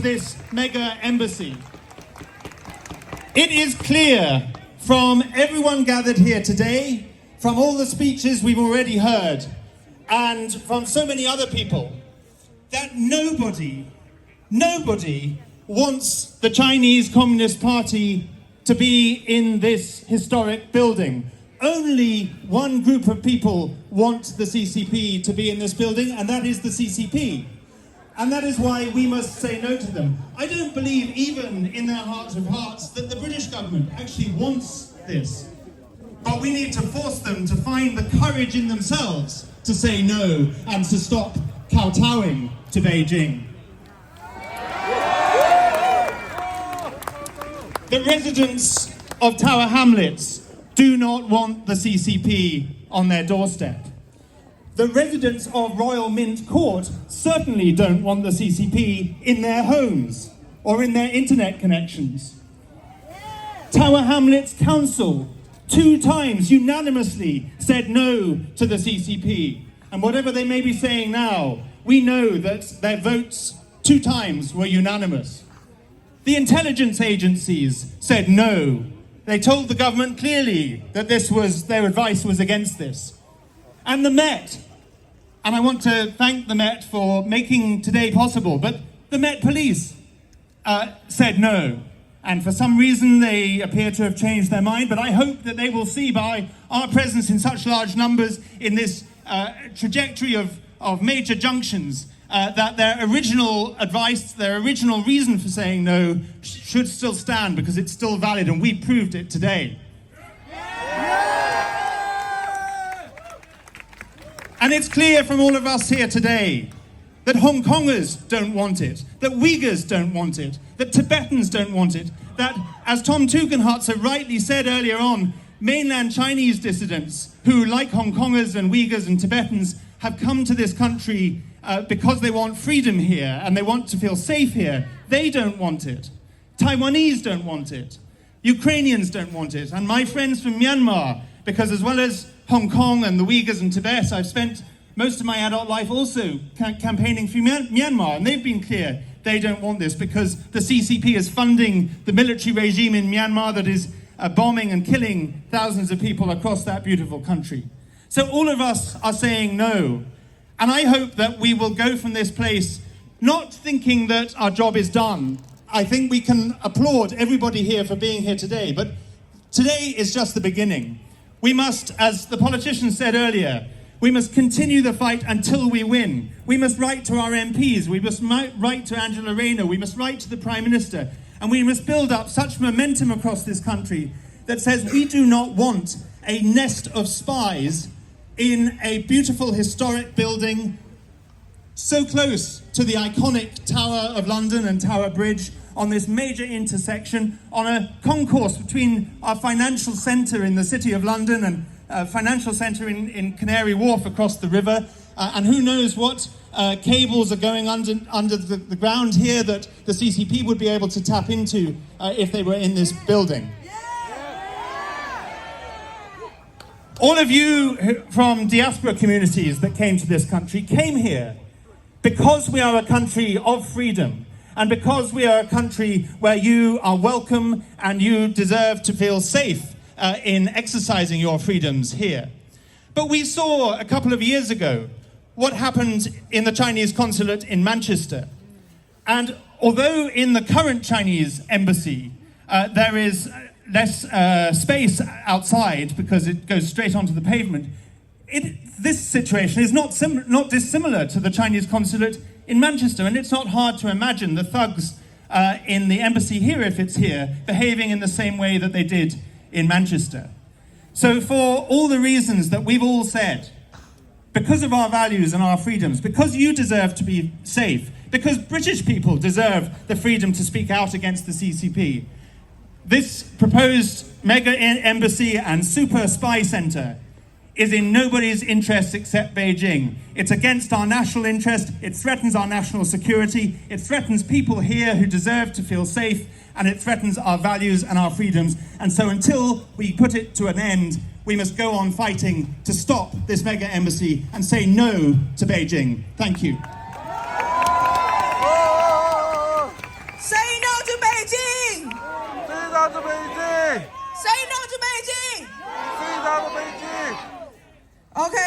this mega embassy. It is clear from everyone gathered here today, from all the speeches we've already heard, and from so many other people, that nobody wants the Chinese Communist Party to be in this historic building. Only one group of people want the CCP to be in this building, and that is the CCP. And that is why we must say no to them. I don't believe, even in their hearts of hearts, that the British government actually wants this. But we need to force them to find the courage in themselves to say no and to stop kowtowing to Beijing. The residents of Tower Hamlets do not want the CCP on their doorstep. The residents of Royal Mint Court certainly don't want the CCP in their homes or in their internet connections. Tower Hamlets Council 2 times unanimously said no to the CCP. And whatever they may be saying now, we know that their votes 2 times were unanimous. The intelligence agencies said no. They told the government clearly that their advice was against this. And the Met, and I want to thank the Met for making today possible, but the Met Police said no. And for some reason they appear to have changed their mind, but I hope that they will see by our presence in such large numbers in this trajectory of major junctions that their original advice, their original reason for saying no should still stand, because it's still valid, and we proved it today. And it's clear from all of us here today that Hong Kongers don't want it, that Uyghurs don't want it, that Tibetans don't want it, that, as Tom Tugendhat rightly said earlier on, mainland Chinese dissidents who, like Hong Kongers and Uyghurs and Tibetans, have come to this country because they want freedom here and they want to feel safe here. They don't want it. Taiwanese don't want it. Ukrainians don't want it. And my friends from Myanmar, because as well as Hong Kong and the Uyghurs and Tibet, I've spent most of my adult life also campaigning for Myanmar, and they've been clear they don't want this because the CCP is funding the military regime in Myanmar that is bombing and killing thousands of people across that beautiful country. So all of us are saying no. And I hope that we will go from this place not thinking that our job is done. I think we can applaud everybody here for being here today, but today is just the beginning. We must, as the politician said earlier, we must continue the fight until we win. We must write to our MPs, we must write to Angela Rayner, we must write to the Prime Minister, and we must build up such momentum across this country that says we do not want a nest of spies in a beautiful historic building so close to the iconic Tower of London and Tower Bridge, on this major intersection, on a concourse between our financial centre in the City of London and financial centre in Canary Wharf across the river, and who knows what cables are going under the ground here that the CCP would be able to tap into if they were in this building. All of you from diaspora communities that came to this country came here because we are a country of freedom, and because we are a country where you are welcome and you deserve to feel safe in exercising your freedoms here. But we saw a couple of years ago what happened in the Chinese consulate in Manchester. And although in the current Chinese embassy there is less space outside because it goes straight onto the pavement, this situation is not dissimilar to the Chinese consulate in Manchester, and it's not hard to imagine the thugs in the embassy here, if it's here, behaving in the same way that they did in Manchester. So for all the reasons that we've all said, because of our values and our freedoms, because you deserve to be safe, because British people deserve the freedom to speak out against the CCP, this proposed mega embassy and super spy centre is in nobody's interest except Beijing. It's against our national interest, it threatens our national security, it threatens people here who deserve to feel safe, and it threatens our values and our freedoms. And so until we put it to an end, we must go on fighting to stop this mega embassy and say no to Beijing. Thank you. to Beijing! Say no to Beijing! Say no to Beijing! OK，